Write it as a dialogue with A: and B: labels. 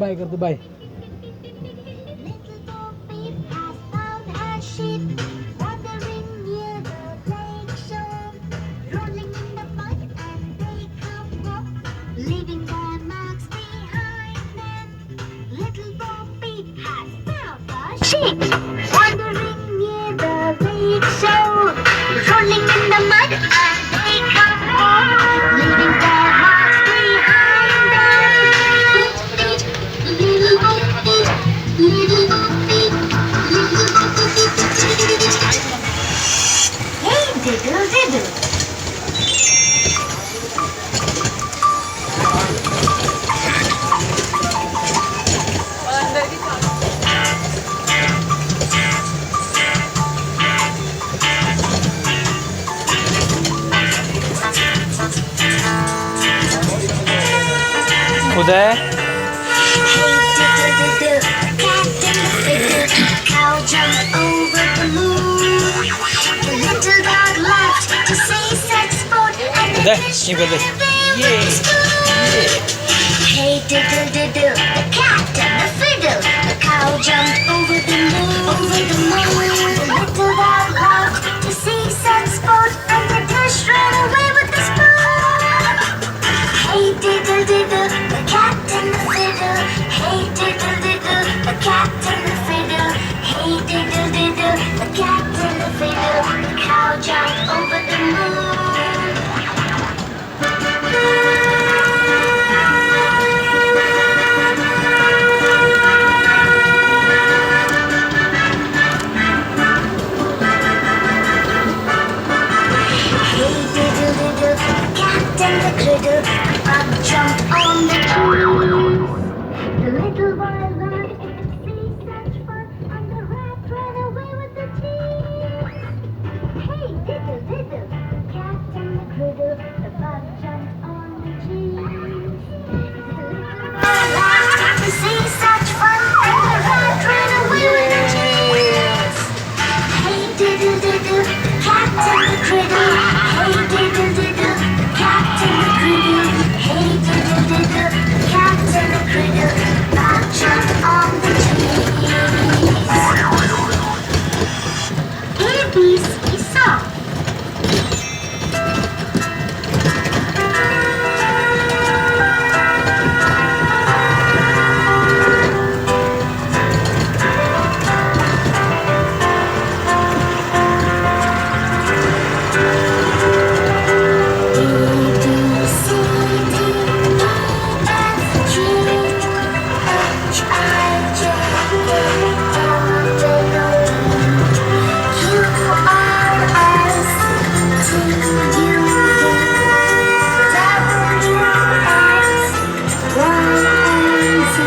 A: Bye करतो bye.
B: Leaving their marks behind them. Little Bo Peep has found the sheep. Wandering near the lake shore, rolling in the mud and they come home, leaving their marks behind them. Beep, beep, little Bo Peep, little Bo Peep, little Bo Peep. Hey, diddle diddle.
A: Uday
B: Cow jumped over the moon. The little dog laughed to see such sport, and the
A: Uday
B: fish
A: ये कर दे.
B: very spoon. Hey diddle diddle, the cat and the fiddle. The cow jumped over the moon, over the moon. The little dog laughed to see such sport, and the fish ran away